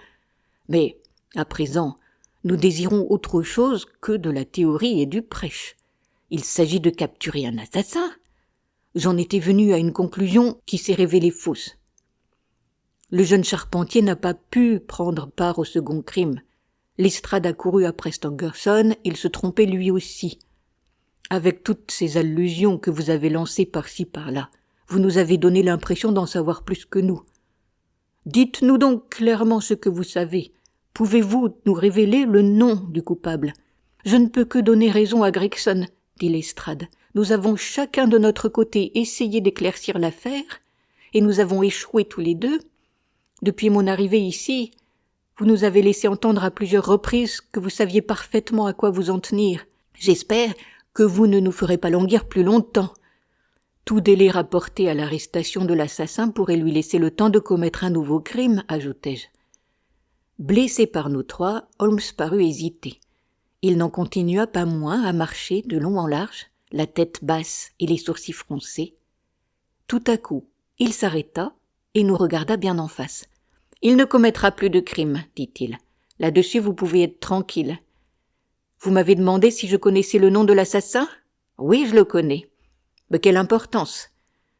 mais, à présent, nous désirons autre chose que de la théorie et du prêche. Il s'agit de capturer un assassin. J'en étais venu à une conclusion qui s'est révélée fausse. Le jeune charpentier n'a pas pu prendre part au second crime. Lestrade a couru après Stangerson, il se trompait lui aussi. Avec toutes ces allusions que vous avez lancées par-ci par-là, vous nous avez donné l'impression d'en savoir plus que nous. Dites-nous donc clairement ce que vous savez. Pouvez-vous nous révéler le nom du coupable ? Je ne peux que donner raison à Gregson, dit Lestrade. Nous avons chacun de notre côté essayé d'éclaircir l'affaire, et nous avons échoué tous les deux. Depuis mon arrivée ici, vous nous avez laissé entendre à plusieurs reprises que vous saviez parfaitement à quoi vous en tenir. J'espère que vous ne nous ferez pas languir plus longtemps. Tout délai rapporté à l'arrestation de l'assassin pourrait lui laisser le temps de commettre un nouveau crime, ajoutai-je. Blessé par nous trois, Holmes parut hésiter. Il n'en continua pas moins à marcher de long en large, la tête basse et les sourcils froncés. Tout à coup, il s'arrêta et nous regarda bien en face. « Il ne commettra plus de crime, dit-il. Là-dessus, vous pouvez être tranquille. Vous m'avez demandé si je connaissais le nom de l'assassin ? Oui, je le connais. Mais quelle importance ?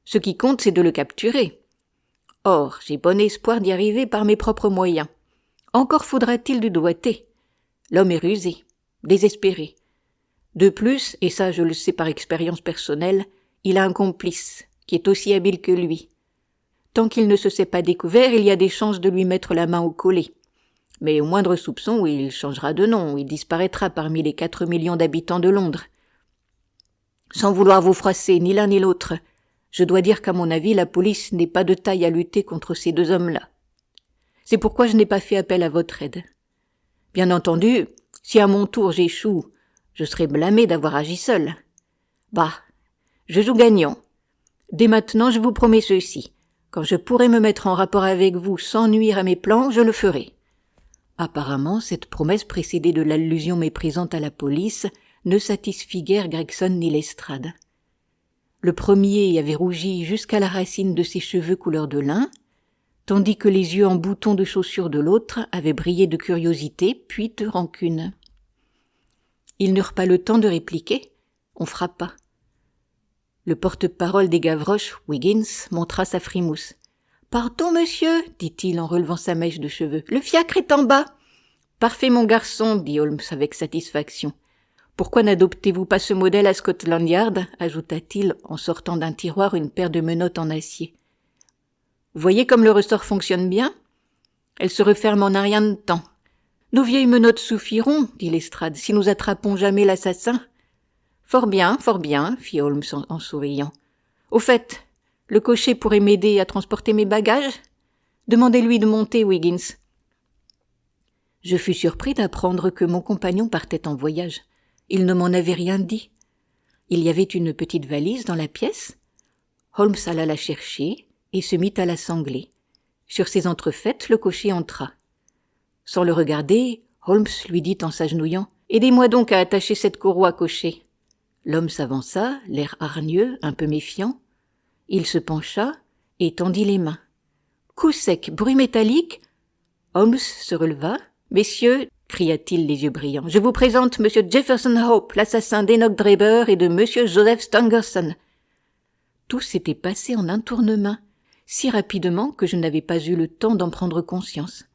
Ce qui compte, c'est de le capturer. Or, j'ai bon espoir d'y arriver par mes propres moyens. Encore faudra-t-il du doigté. L'homme est rusé, désespéré. De plus, et ça je le sais par expérience personnelle, il a un complice qui est aussi habile que lui. Tant qu'il ne se sait pas découvert, il y a des chances de lui mettre la main au collet. Mais au moindre soupçon, il changera de nom, il disparaîtra parmi les 4 millions d'habitants de Londres. Sans vouloir vous froisser, ni l'un ni l'autre, je dois dire qu'à mon avis, la police n'est pas de taille à lutter contre ces deux hommes-là. C'est pourquoi je n'ai pas fait appel à votre aide. Bien entendu, si à mon tour j'échoue, je serai blâmé d'avoir agi seul. Bah, je joue gagnant. Dès maintenant, je vous promets ceci. Quand je pourrai me mettre en rapport avec vous sans nuire à mes plans, je le ferai. Apparemment, cette promesse précédée de l'allusion méprisante à la police ne satisfit guère Gregson ni Lestrade. Le premier avait rougi jusqu'à la racine de ses cheveux couleur de lin, tandis que les yeux en boutons de chaussures de l'autre avaient brillé de curiosité puis de rancune. Ils n'eurent pas le temps de répliquer, on frappa. Le porte-parole des Gavroches, Wiggins, montra sa frimousse. « Pardon, monsieur, dit-il en relevant sa mèche de cheveux. Le fiacre est en bas. Parfait, mon garçon, dit Holmes avec satisfaction. Pourquoi n'adoptez-vous pas ce modèle à Scotland Yard, ajouta-t-il en sortant d'un tiroir une paire de menottes en acier. Voyez comme le ressort fonctionne bien. Elle se referme en un rien de temps. Nos vieilles menottes suffiront, dit Lestrade, si nous attrapons jamais l'assassin. Fort bien, fit Holmes en souriant. Au fait, le cocher pourrait m'aider à transporter mes bagages ? Demandez-lui de monter, Wiggins. Je fus surpris d'apprendre que mon compagnon partait en voyage. Il ne m'en avait rien dit. Il y avait une petite valise dans la pièce. Holmes alla la chercher et se mit à la sangler. Sur ses entrefaites, le cocher entra. Sans le regarder, Holmes lui dit en s'agenouillant « Aidez-moi donc à attacher cette courroie, cocher !» L'homme s'avança, l'air hargneux, un peu méfiant. Il se pencha et tendit les mains. Coup sec, bruit métallique. Holmes se releva. « Messieurs, cria-t-il les yeux brillants, je vous présente M. Jefferson Hope, l'assassin d'Enoch Draber et de M. Joseph Stangerson. » Tout s'était passé en un tournement, si rapidement que je n'avais pas eu le temps d'en prendre conscience.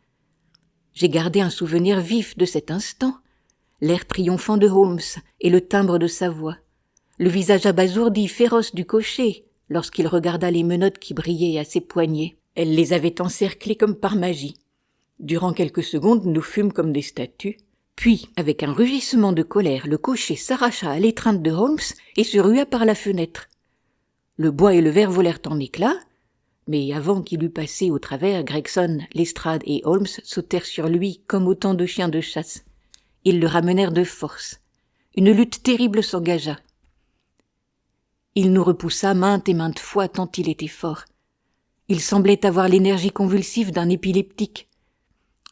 J'ai gardé un souvenir vif de cet instant. L'air triomphant de Holmes et le timbre de sa voix, le visage abasourdi, féroce du cocher, lorsqu'il regarda les menottes qui brillaient à ses poignets. Elle les avait encerclées comme par magie. Durant quelques secondes, nous fûmes comme des statues. Puis, avec un rugissement de colère, le cocher s'arracha à l'étreinte de Holmes et se rua par la fenêtre. Le bois et le verre volèrent en éclats. Mais avant qu'il eût passé au travers, Gregson, Lestrade et Holmes sautèrent sur lui comme autant de chiens de chasse. Ils le ramenèrent de force. Une lutte terrible s'engagea. Il nous repoussa maintes et maintes fois tant il était fort. Il semblait avoir l'énergie convulsive d'un épileptique.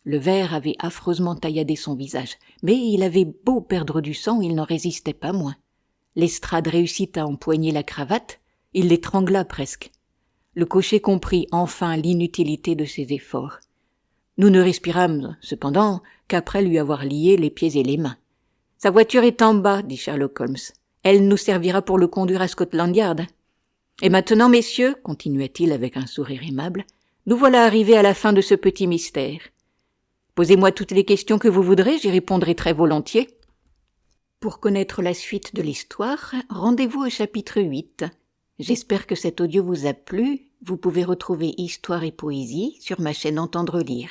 Le verre avait affreusement tailladé son visage, mais il avait beau perdre du sang, il n'en résistait pas moins. Lestrade réussit à empoigner la cravate, il l'étrangla presque. Le cocher comprit enfin l'inutilité de ses efforts. Nous ne respirâmes, cependant, qu'après lui avoir lié les pieds et les mains. « Sa voiture est en bas, dit Sherlock Holmes. Elle nous servira pour le conduire à Scotland Yard. Et maintenant, messieurs, continua-t-il avec un sourire aimable, nous voilà arrivés à la fin de ce petit mystère. Posez-moi toutes les questions que vous voudrez, j'y répondrai très volontiers. Pour connaître la suite de l'histoire, rendez-vous au chapitre 8. J'espère que cet audio vous a plu. Vous pouvez retrouver Histoire et Poésie sur ma chaîne Entendre lire.